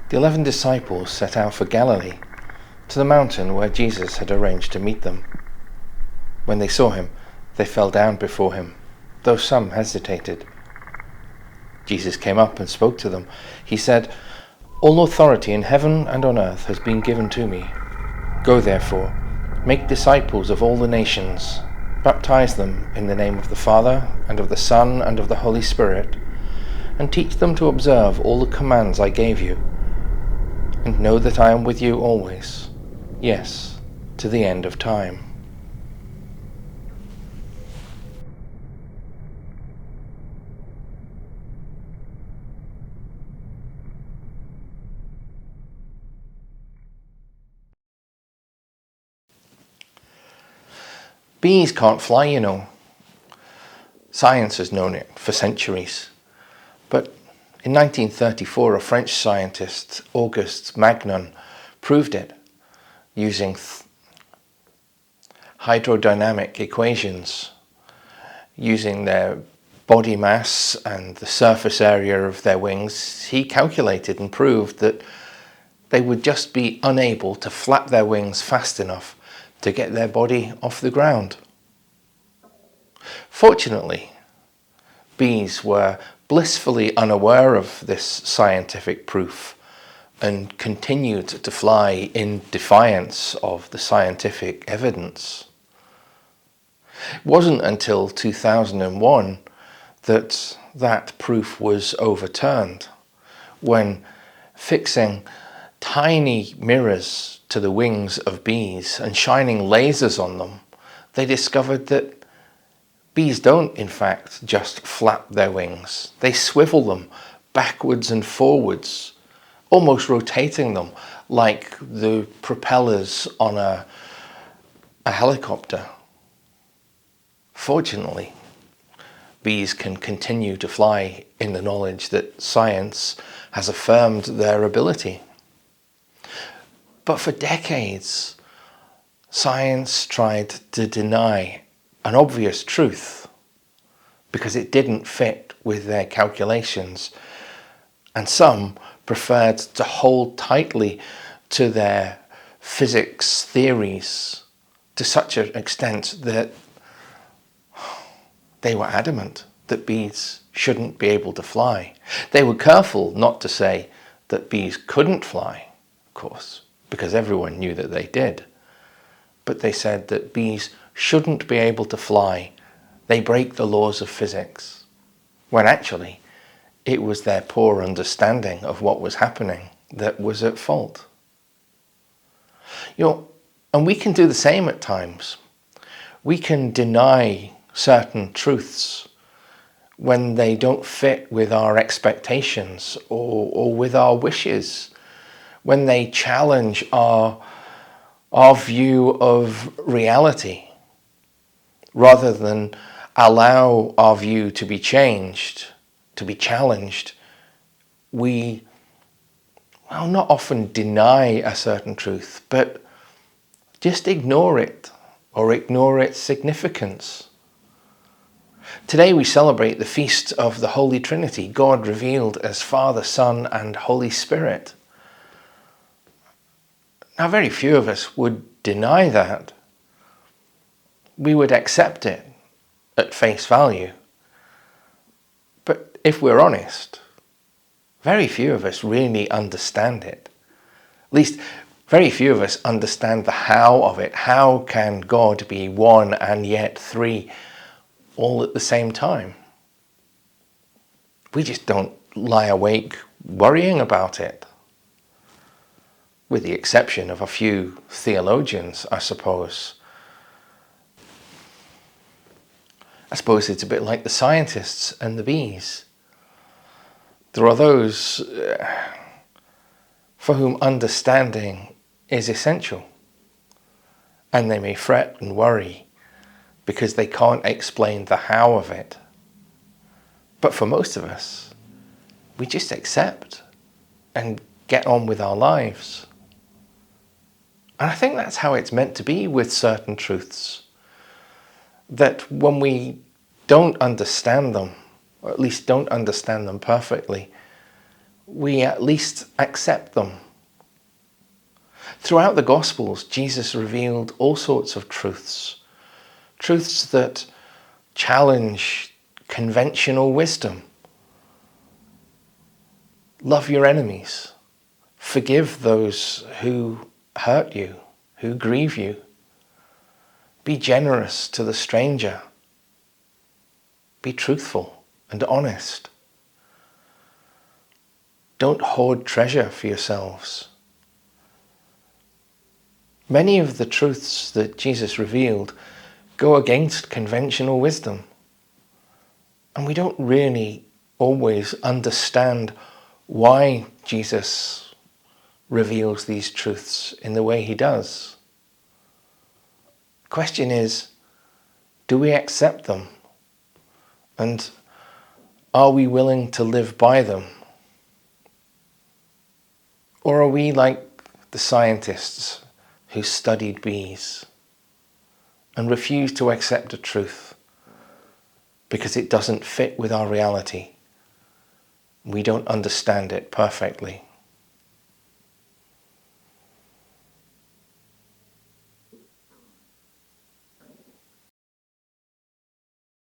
The 11 disciples set out for Galilee, to the mountain where Jesus had arranged to meet them. When they saw him, they fell down before him, though some hesitated. Jesus came up and spoke to them. He said, "All authority in heaven and on earth has been given to me. Go therefore, make disciples of all the nations, baptize them in the name of the Father, and of the Son, and of the Holy Spirit, and teach them to observe all the commands I gave you. And know that I am with you always, yes, to the end of time." Bees can't fly, you know. Science has known it for centuries. But in 1934, a French scientist, Auguste Magnon, proved it using hydrodynamic equations, using their body mass and the surface area of their wings. He calculated and proved that they would just be unable to flap their wings fast enough to get their body off the ground. Fortunately, bees were blissfully unaware of this scientific proof and continued to fly in defiance of the scientific evidence. It wasn't until 2001 that proof was overturned, when fixing tiny mirrors to the wings of bees and shining lasers on them, they discovered that bees don't, in fact, just flap their wings. They swivel them backwards and forwards, almost rotating them like the propellers on a helicopter. Fortunately, bees can continue to fly in the knowledge that science has affirmed their ability. But for decades, science tried to deny an obvious truth because it didn't fit with their calculations, and some preferred to hold tightly to their physics theories to such an extent that they were adamant that bees shouldn't be able to fly. They were careful not to say that bees couldn't fly, of course, because everyone knew that they did. But they said that bees shouldn't be able to fly. They break the laws of physics. When actually, it was their poor understanding of what was happening that was at fault. And we can do the same at times. We can deny certain truths when they don't fit with our expectations or with our wishes, when they challenge our view of reality. Rather than allow our view to be changed, to be challenged, we, not often deny a certain truth, but just ignore it or ignore its significance. Today we celebrate the feast of the Holy Trinity, God revealed as Father, Son, and Holy Spirit. Now, very few of us would deny that. We would accept it at face value. But if we're honest, very few of us really understand it. At least, very few of us understand the how of it. How can God be one and yet three all at the same time? We just don't lie awake worrying about it. With the exception of a few theologians, I suppose. I suppose it's a bit like the scientists and the bees. There are those for whom understanding is essential, and they may fret and worry because they can't explain the how of it. But for most of us, we just accept and get on with our lives. And I think that's how it's meant to be with certain truths. That when we don't understand them, or at least don't understand them perfectly, we at least accept them. Throughout the Gospels, Jesus revealed all sorts of truths. Truths that challenge conventional wisdom. Love your enemies. Forgive those who hurt you, who grieve you. Be generous to the stranger. Be truthful and honest. Don't hoard treasure for yourselves. Many of the truths that Jesus revealed go against conventional wisdom. And we don't really always understand why Jesus reveals these truths in the way he does. The question is, do we accept them? And are we willing to live by them? Or are we like the scientists who studied bees and refused to accept a truth because it doesn't fit with our reality? We don't understand it perfectly.